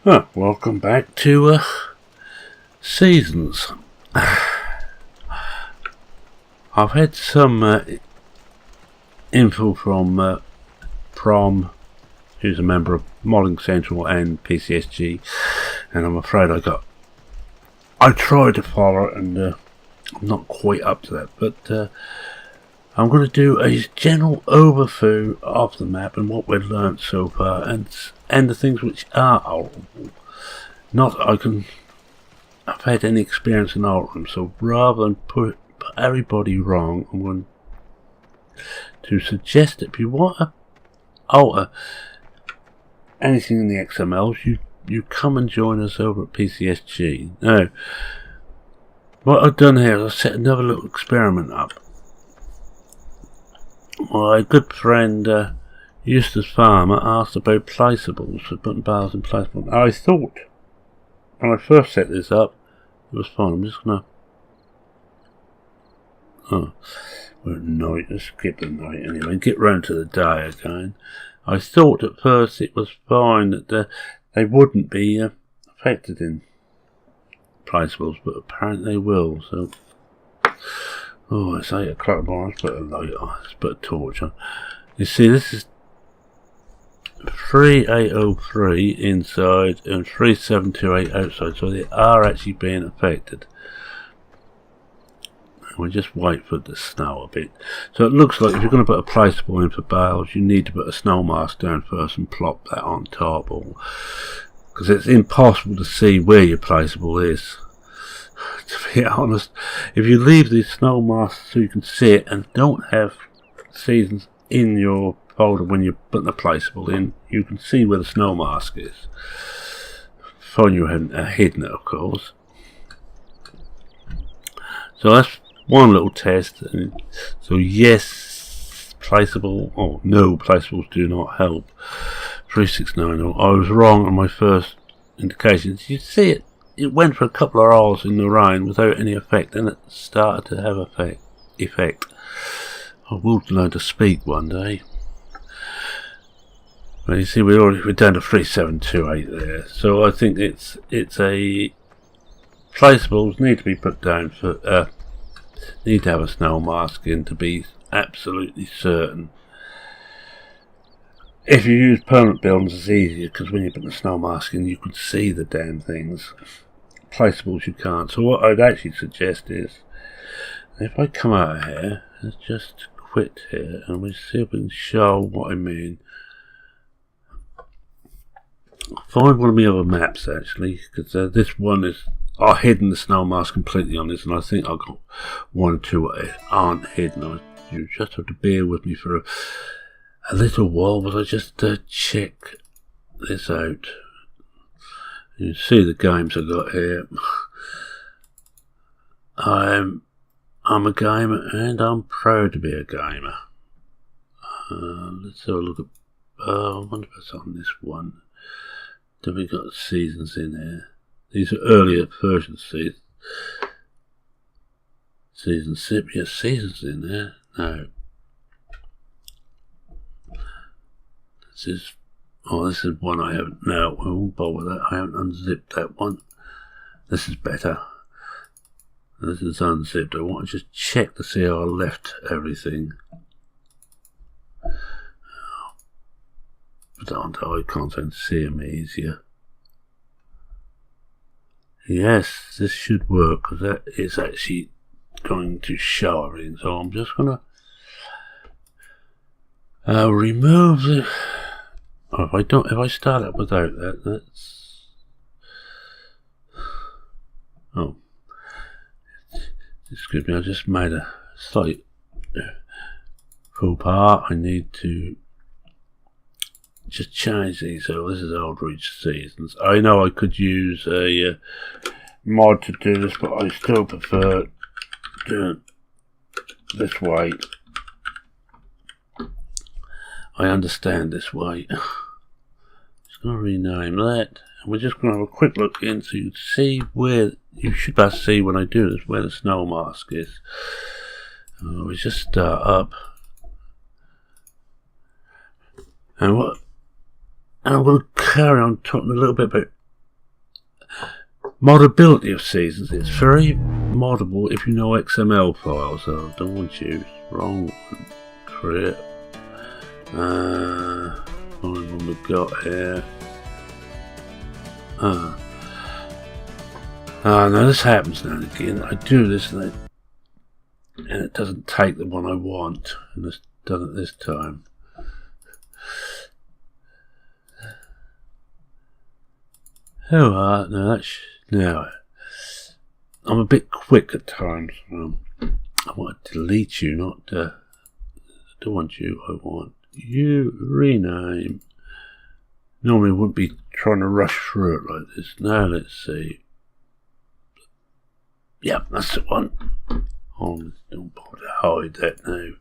Welcome back to Seasons. I've had some info from Prom, who's a member of Modding Central and PCSG, and I'm afraid I tried to follow it and I'm not quite up to that, but I'm going to do a general overview of the map and what we've learnt so far, and the things which are alterable. Not that I've had any experience in altering them, so rather than put everybody wrong, I'm going to suggest that if you want to alter anything in the XMLs, you come and join us over at PCSG. Now, what I've done here is I've set another little experiment up. My good friend Eustace Farmer asked about placeables for putting bars in placeables. I thought when I first set this up it was fine. I'm just gonna we're at night, let's skip the night anyway and get round to the day again. I thought at first it was fine that they wouldn't be affected in placeables, but apparently they will, so it's 8 o'clock, let's put a light on, let's put a torch on. You see, this is 3803 inside and 3728 outside, so they are actually being affected. We'll just wait for it to snow a bit. So it looks like if you're going to put a placeable in for bales, you need to put a snow mask down first and plop that on top, because it's impossible to see where your placeable is. To be honest, if you leave the snow mask so you can see it and don't have Seasons in your folder when you're putting the placeable in, you can see where the snow mask is. Fine, you haven't hidden it, of course. So that's one little test. So yes, placeable, no, placeables do not help. 3690. I was wrong on my first indications. You see it. It went for a couple of hours in the rain without any effect, and it started to have effect. I will learn to speak one day. Well, you see, we're down to 3728 there. So I think it's a placeables need to be put down for need to have a snow mask in to be absolutely certain. If you use permanent buildings, it's easier because when you put the snow mask in, you can see the damn things. Placeables you can't. So what I'd actually suggest is, if I come out of here, let's just quit here and we see if we can show what I mean. Find one of my other maps actually, because this one is, I've hidden the snow mask completely on this, and I think I've got one or two that aren't hidden. You just have to bear with me for a little while, but I just check this out. You see the games I got here. I'm a gamer and I'm proud to be a gamer. Let's have a look at. I wonder if it's on this one. Then we got Seasons in here. These are earlier versions. Seasons SIP. Yes, Seasons in there. No. This is one I haven't. No, I won't bother that. I haven't unzipped that one. This is better. This is unzipped. I want to just check to see how I left everything. Put that onto eye contact to see them easier. Yes, this should work because that is actually going to show everything. So I'm just going to remove the. If I start up without that, that's. Excuse me, I just made a slight faux pas. I need to just change these. So this is Old Reach Seasons. I know I could use a mod to do this, but I still prefer doing it this way. I understand this way. Just going to rename that. And we're just going to have a quick look in so you can see where, you should be able to see when I do this, where the snow mask is. We just start up. And I'm going to carry on talking a little bit about Modability of seasons. It's very moddable if you know XML files, so I don't want to use wrong one. Create. What one we got here? Now this happens now and again. I do this and it doesn't take the one I want, and it's done it this time. Oh, now I'm a bit quick at times. I want to delete you, not I don't want you. I want you. Rename. Normally, I wouldn't be trying to rush through it like this. Now, let's see. Yeah, that's the one. Oh, don't bother to hide that now.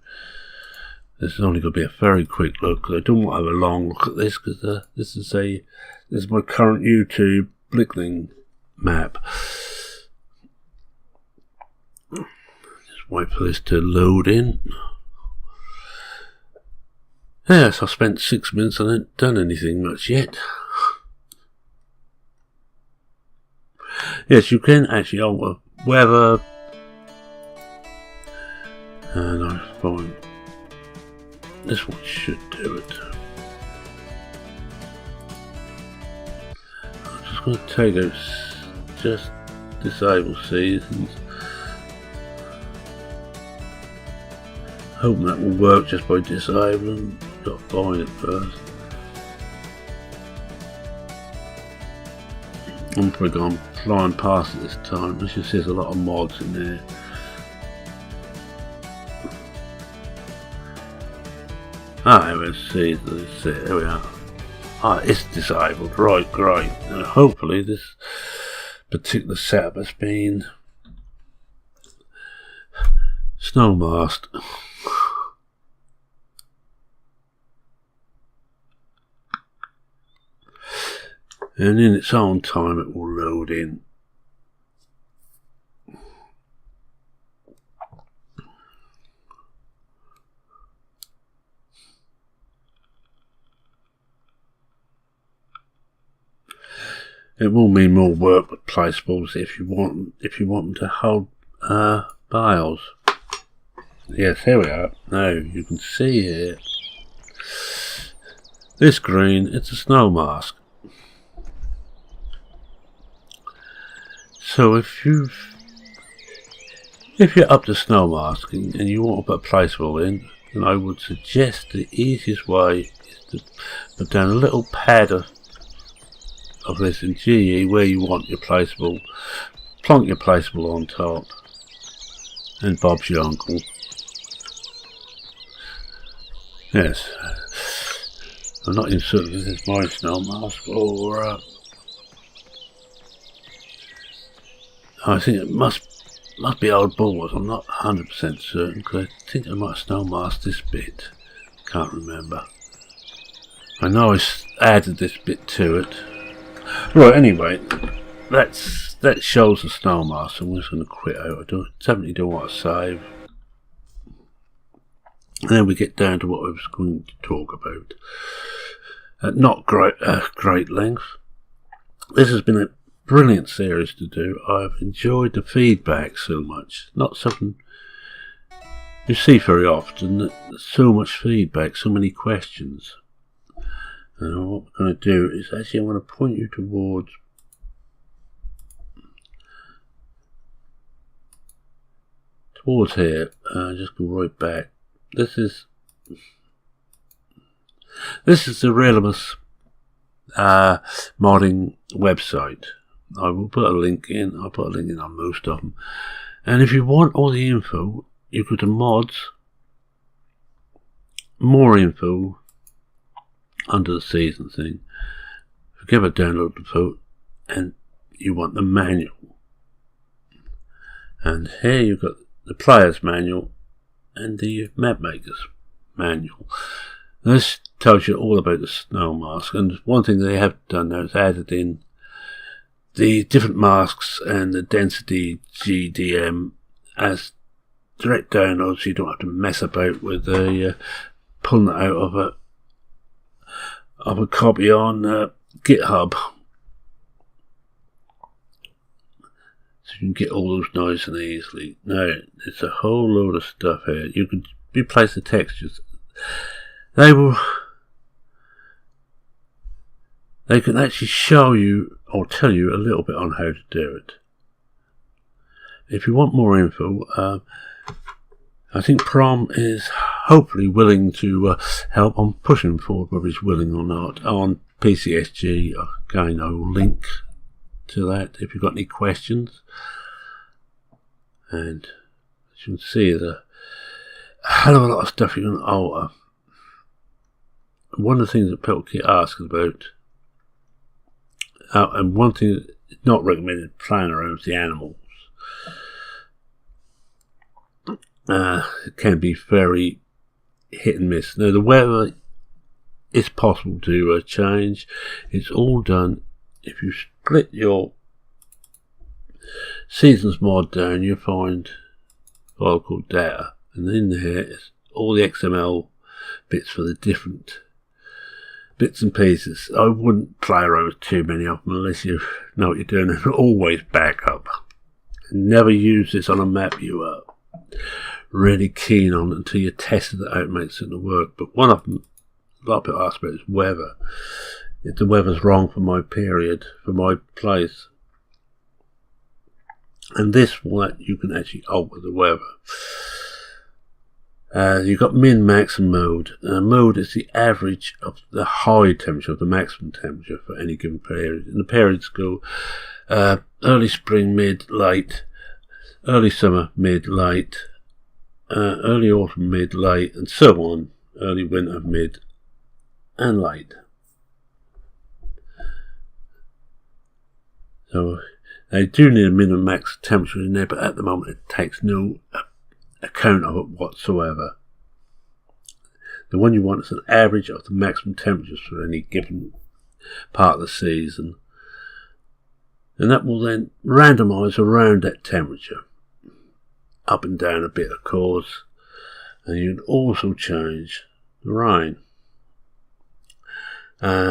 This is only going to be a very quick look, because I don't want to have a long look at this, because this is my current YouTube Blickling map. Just wait for this to load in. Yes, I spent 6 minutes and I haven't done anything much yet. Yes, you can actually alter weather, and I find this one should do it. I'm just going to take out just disable seasons. Hoping that will work just by disabling. Got to find it first. I'm probably going flying past it this time. There's just a lot of mods in there. Let's see. There we are. It's disabled. Right, great. Now, hopefully this particular setup has been snow masked. And in its own time it will load in. It will mean more work with placeables if you want them to hold files. Yes, here we are. Now you can see here. This green, it's a snow mask. So if you're up to snow masking and you want to put a placeable in, then I would suggest the easiest way is to put down a little pad of this in GE where you want your placeable, plonk your placeable on top, and Bob's your uncle. Yes, I'm not even certain if this is my snow mask or I think it must be old balls. I'm not 100% certain, because I think I might have snow masked this bit. Can't remember. I know I added this bit to it. Right, anyway, that shows the snow mask, so I'm just going to quit out. I definitely don't want to save. And then we get down to what I was going to talk about. Not great length. This has been a brilliant series to do. I've enjoyed the feedback so much. Not something you see very often. So much feedback, so many questions. And what we're going to do is actually I want to point you towards here. Just go right back. This is the Realimus modding website. I will put a link in. I'll put a link in on most of them. And if you want all the info, you go to mods, more info, under the season thing. Forget about download the vote, and you want the manual. And here you've got the player's manual and the map maker's manual. This tells you all about the snow mask, and one thing they have done now is added in the different masks and the density GDM as direct downloads, so you don't have to mess about with pulling it out of a copy on GitHub. you can get all those nice and easily. No, it's a whole load of stuff here. You can replace the textures. They can actually show you or tell you a little bit on how to do it. If you want more info, I think Prom is hopefully willing to help. I'm pushing forward whether he's willing or not. On PCSG, again, I will link to that if you've got any questions. And as you can see, there's a hell of a lot of stuff you can alter. One of the things that people keep asking about, and one thing that's not recommended playing around with the animals, it can be very hit and miss. Now, the weather is possible to change. It's all done. If you split your seasons mod down, you find a file called data, and in there is all the XML bits for the different bits and pieces. I wouldn't play around with too many of them unless you know what you're doing, and always back up. Never use this on a map you are really keen on until you tested it out and makes it work. But one of them, a lot of people ask about, is weather. If the weather's wrong for my period, for my place, and this one you can actually alter the weather. You've got min, max and mode. Mode is the average of the high temperature, of the maximum temperature for any given period. And the periods go early spring, mid, late, early summer, mid, late, early autumn, mid, late, and so on. Early winter, mid, and late. So they do need a minimum max temperature in there, but at the moment it takes no account of it whatsoever. The one you want is an average of the maximum temperatures for any given part of the season, and that will then randomise around that temperature, up and down a bit of course. And you can also change the rain.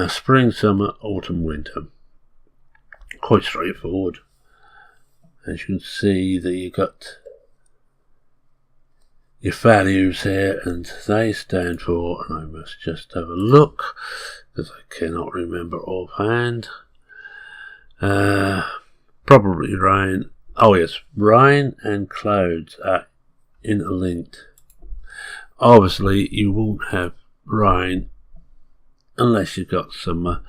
Spring, summer, autumn, winter. Quite straightforward. As you can see, that you got your values here, and they stand for, and I must just have a look because I cannot remember offhand. Probably rain. Oh yes, rain and clouds are interlinked. Obviously, you won't have rain unless you've got some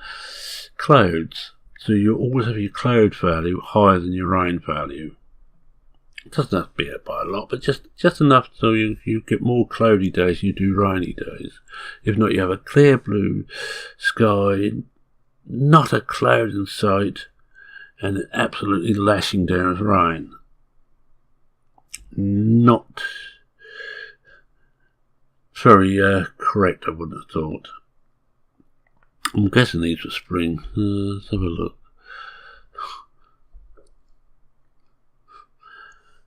clouds. So you always have your cloud value higher than your rain value. It doesn't have to be by a lot, but just enough so you get more cloudy days than you do rainy days. If not, you have a clear blue sky, not a cloud in sight, and absolutely lashing down with rain. Not very correct, I wouldn't have thought. I'm guessing these were spring. Let's have a look.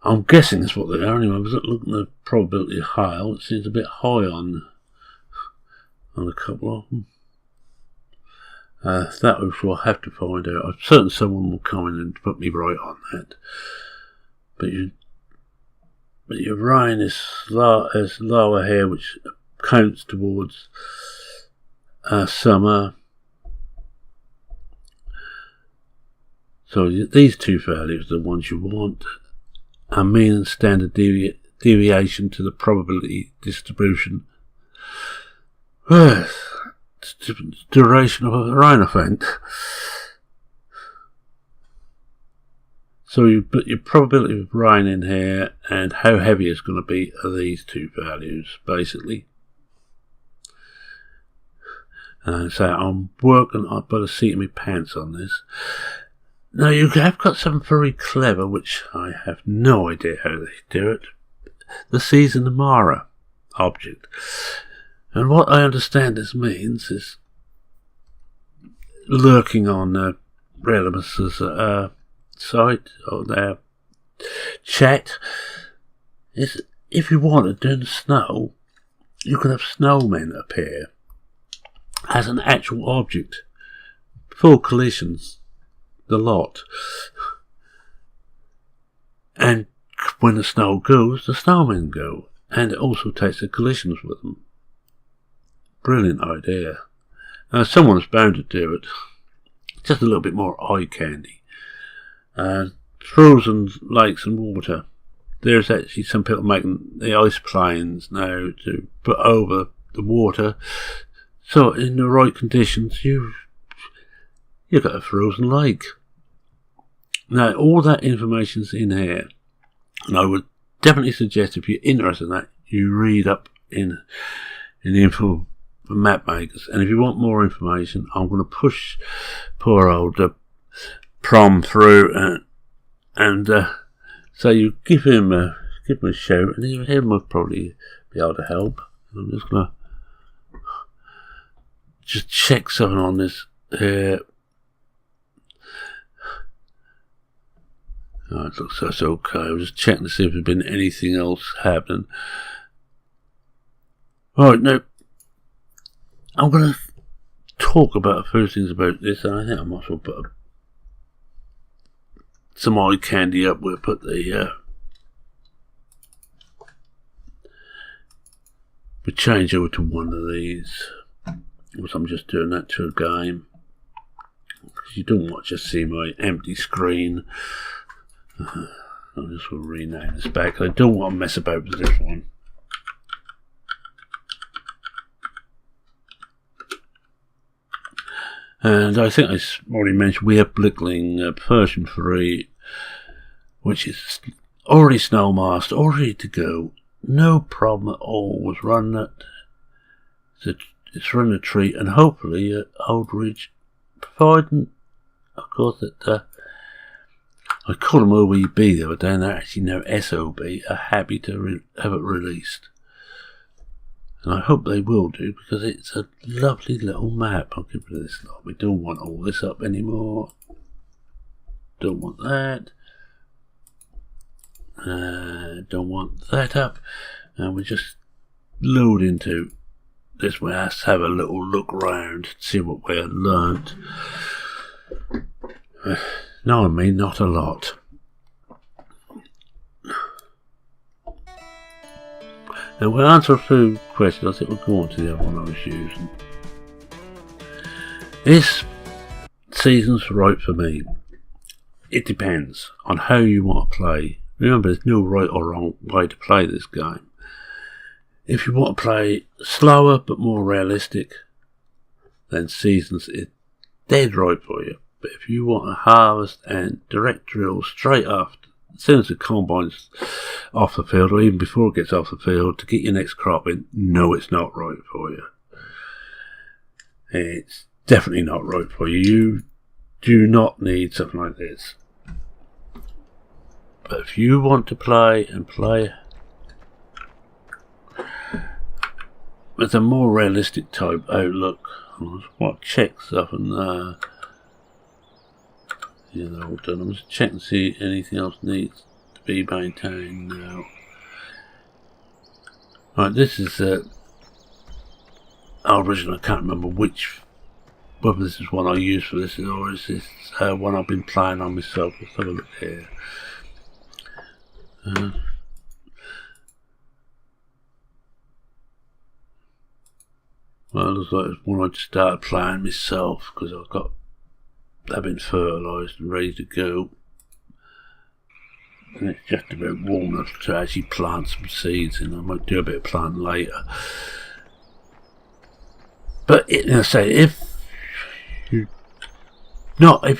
I'm guessing that's what they are anyway. I was looking at the probability of hail. It seems a bit high on a couple of them. That we'll have to find out. I'm certain someone will come in and put me right on that. But your rain is lower here, which counts towards summer. So these two values are the ones you want. A mean and standard deviation to the probability distribution. Duration of a rain event. So you put your probability of rain in here, and how heavy it's going to be are these two values, basically. And so I'm working, I've got a seat in my pants on this. Now you have got something very clever, which I have no idea how they do it. The Season Amara object. And what I understand this means is lurking on Relimus's site or their chat is, if you wanted during the snow, you could have snowmen appear as an actual object. Full collisions, the lot. And when the snow goes, the snowmen go. And it also takes the collisions with them. Brilliant idea. Now, someone's bound to do it. Just a little bit more eye candy. Frozen lakes and water. There's actually some people making the ice planes now to put over the water. So in the right conditions, you've got a frozen lake. Now, all that information's in here. And I would definitely suggest, if you're interested in that, you read up in the info for map makers. And if you want more information, I'm going to push poor old Prom through and so you give him a shout, and he will probably be able to help. I'm just going to check something on this here. Oh, it looks like it's okay. I'm just checking to see if there's been anything else happening. Alright, now I'm going to talk about a few things about this, and I think I might as well put some eye candy up. We'll put the we'll change over to one of these. Because I'm just doing that to a game. Because you don't want to just see my empty screen. I'm just going to rename this back. I don't want to mess about with this one. And I think I already mentioned we have Blickling version 3, which is already snowmasked, all ready to go. No problem at all with running it. It's running a treat, and hopefully Old Ridge, providing, of course, that I called them OEB the other day, and they're actually now SOB, are happy to have it released. And I hope they will do, because it's a lovely little map. I'll get rid of this lot. We don't want all this up anymore. Don't want that. Don't want that up. And we just load into this way. Let's have a little look round, see what we have learnt. No, I mean, not a lot. Now, we'll answer a few questions. I think we'll go on to the other one I was using. This season's right for me. It depends on how you want to play. Remember, there's no right or wrong way to play this game. If you want to play slower but more realistic, then Seasons is dead right for you. But if you want to harvest and direct drill straight after, as soon as the combine's off the field, or even before it gets off the field, to get your next crop in, no, it's not right for you. It's definitely not right for you. You do not need something like this. But if you want to play with a more realistic type outlook, what checks up and yeah, they're all done. I'm just checking to see if anything else needs to be maintained now. Right, this is original. I can't remember whether this is one I use for this or is this one I've been playing on myself. Let's have a look here. Well, it looks like it's one I just started playing myself because they've been fertilised and ready to go. And it's just about warm enough to actually plant some seeds in. I might do a bit of planting later. But if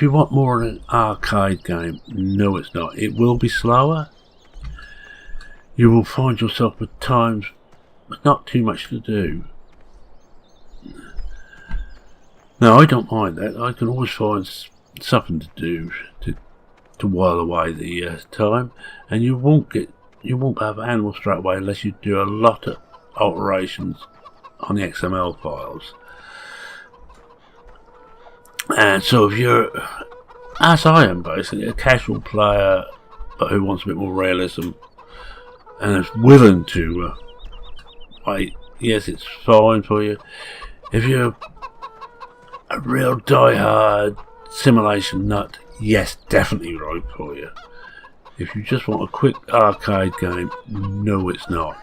you want more of an arcade game, no, it's not. It will be slower. You will find yourself at times with not too much to do. Now, I don't mind that. I can always find something to do to while away the time, and you won't have animals straight away unless you do a lot of alterations on the XML files. And so, if you're, as I am basically, a casual player but who wants a bit more realism and is willing to wait, yes, it's fine for you. If you're a real die-hard simulation nut, yes, definitely right for you. If you just want a quick arcade game, no, it's not.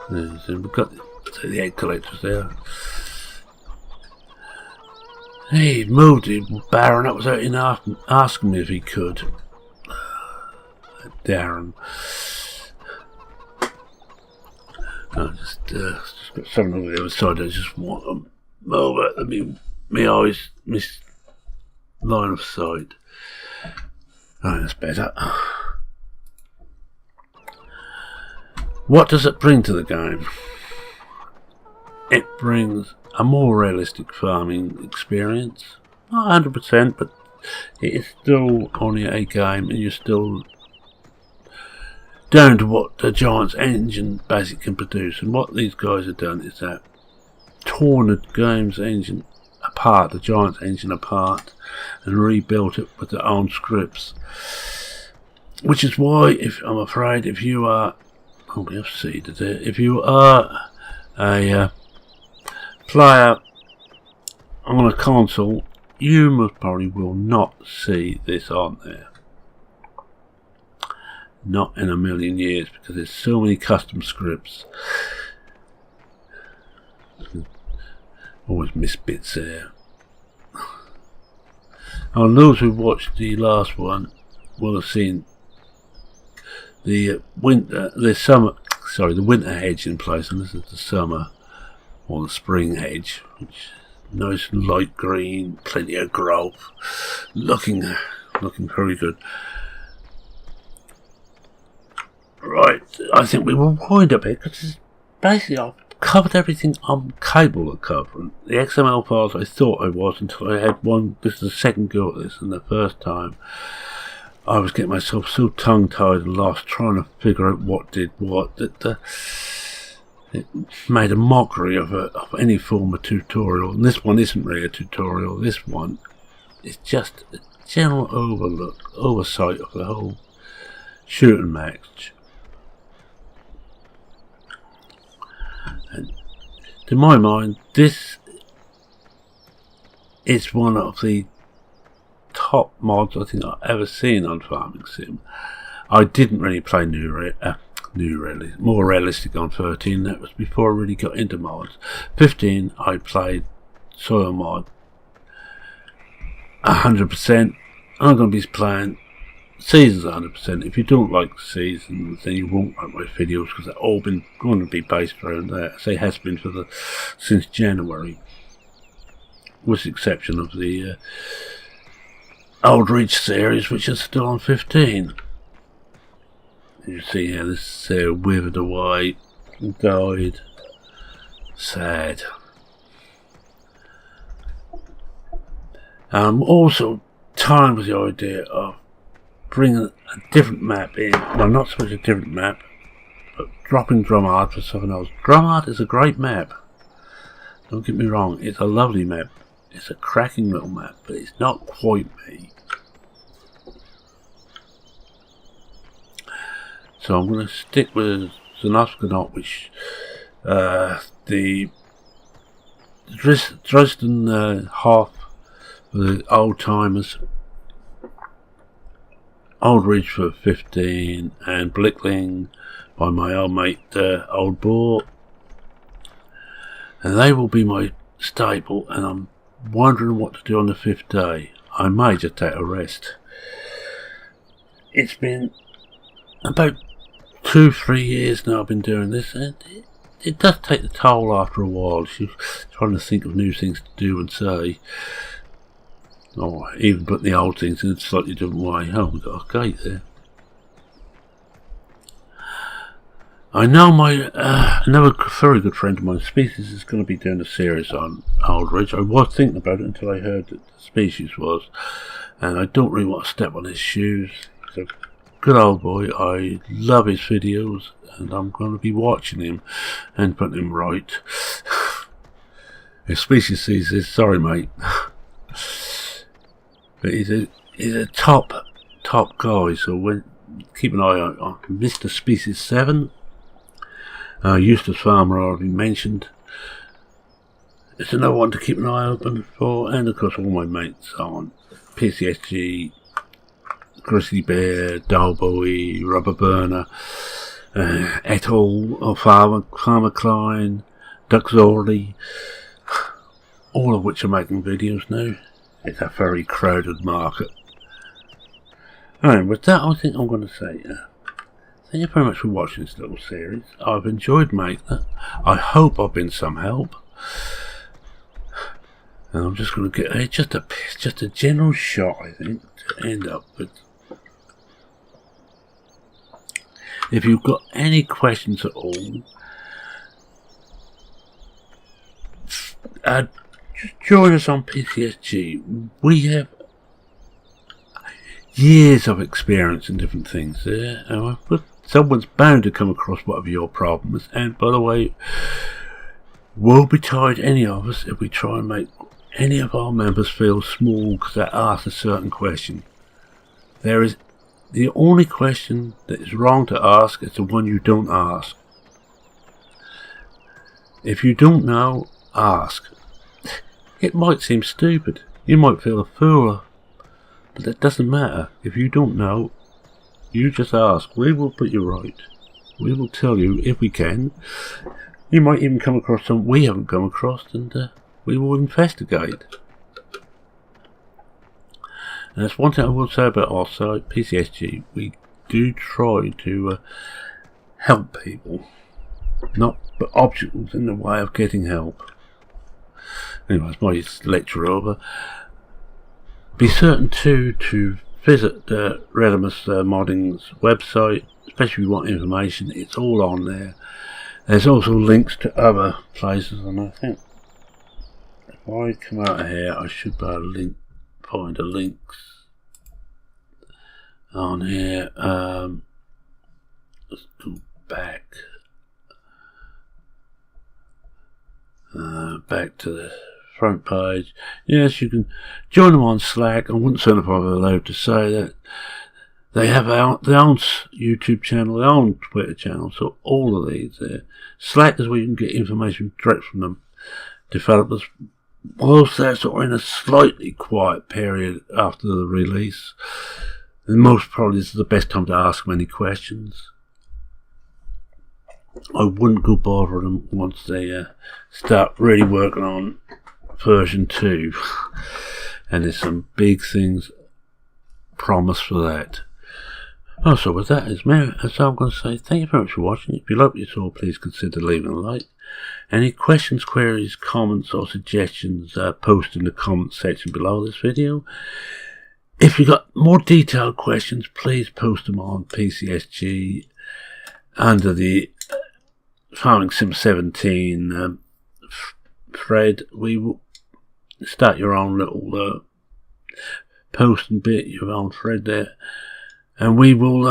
So we've got the egg collectors there. He moved it, Baron. That was out in asking me if he could. Darin. I just got something on the other side. I just want to move it. My eyes miss line of sight. Oh, that's better. What does it bring to the game? It brings a more realistic farming experience. Not 100%, but it is still only a game, and you're still down to what the Giant's engine basically can produce. And what these guys have done is that torn the game's engine apart, the Giant's engine apart, and rebuilt it with their own scripts. Which is why, if you are, if you are a player on a console, you most probably will not see this on there. Not in a million years, because there's so many custom scripts. Always miss bits there. And those who watched the last one will have seen the winter hedge in place, and this is the summer or the spring hedge, which is nice and light green, plenty of growth, looking very good. Right, I think we will wind up here, because basically I've covered everything I'm capable of covering. The XML files I thought I was, until I had one. This is the second go at this, and the first time I was getting myself so tongue-tied and lost trying to figure out what did what, that it made a mockery of any form of tutorial. And this one isn't really a tutorial. This one is just a general oversight of the whole shooting match. And to my mind, this is one of the top mods I think I've ever seen on Farming Sim. I didn't really play more realistic on 13. That was before I really got into mods. 15, I played soil mod 100%. I'm going to be playing Seasons 100%. If you don't like Seasons, then you won't like my videos, because they've all been going to be based around that. I say has been since January, with the exception of the Old Ridge series, which is still on 15. You see here, this withered away, died, sad. Also timed with the idea of bringing a different map in. Well, not so much a different map, but dropping Drumheart for something else. Drumheart is a great map. Don't get me wrong, it's a lovely map. It's a cracking little map, but it's not quite me. So I'm going to stick with Xenosconaut, which the Dresden half for the old timers, Old Ridge for 15, and Blickling by my old mate Old Boar, and they will be my staple. And I'm wondering what to do on the 5th day. I may just take a rest. It's been about 2-3 years now I've been doing this, and it does take the toll after a while. You're trying to think of new things to do and say, or even put the old things in a slightly different way. Oh, we've got a gate there. I know my another very good friend of mine, Species, is going to be doing a series on Old Ridge. I was thinking about it until I heard that Species was, and I don't really want to step on his shoes. He's a good old boy. I love his videos, and I'm going to be watching him and putting him right. If Species sees this, sorry mate. But he's a top guy, so keep an eye on Mr. Species 7. Eustace Farmer already mentioned. It's another one to keep an eye open for, and of course all my mates on PCSG, Grizzly Bear, Doughboy, Rubber Burner, et al. Or Farmer Klein, Duxordy, all of which are making videos now. It's a very crowded market. Alright, with that I think I'm going to say thank you very much for watching this little series. I've enjoyed making it. I hope I've been some help. And I'm just going to get just a general shot, I think, to end up with. If you've got any questions at all, just join us on PCSG. We have years of experience in different things there. But someone's bound to come across whatever your problem is. And by the way, woe betide any of us if we try and make any of our members feel small because they ask a certain question. There is the only question that is wrong to ask is the one you don't ask. If you don't know, ask. It might seem stupid. You might feel a fool. But that doesn't matter. If you don't know, you just ask. We will put you right. We will tell you if we can. You might even come across something we haven't come across, and we will investigate. And that's one thing I will say about our site, PCSG. We do try to help people, not put obstacles in the way of getting help. Anyway, that's my lecture over. Be certain to visit Redimus Modding's website, especially if you want information. It's all on there. There's also links to other places, and I think if I come out of here, I should be able to find the links on here. Let's go back to the front page. Yes, you can join them on Slack. I wouldn't say if I were allowed to say that. They have their own YouTube channel, their own Twitter channel, so all of these there. Slack is where you can get information direct from them developers. Whilst they're sort of in a slightly quiet period after the release, and most probably this is the best time to ask them any questions. I wouldn't go bother them once they start really working on version 2. And there's some big things promised for that. Also, with that, so I'm going to say thank you very much for watching. If you like what you saw, please consider leaving a like. Any questions, queries, comments or suggestions, post in the comments section below this video. If you've got more detailed questions, please post them on PCSG under the Farming Sim 17 thread. We will start your own little post and bit, your own thread there, and we will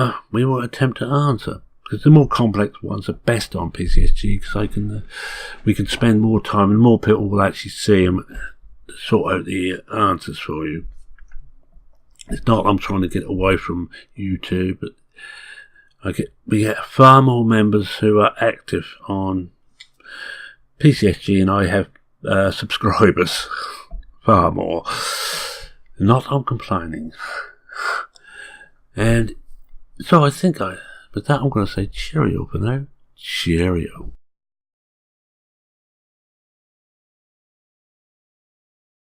attempt to answer, because the more complex ones are best on PCSG, because we can spend more time and more people will actually see them, sort out the answers for you. It's not I'm trying to get away from YouTube, but we get far more members who are active on PCSG, and I have subscribers far more. Not I'm complaining. And so I think with that I'm going to say cheerio for now. Cheerio.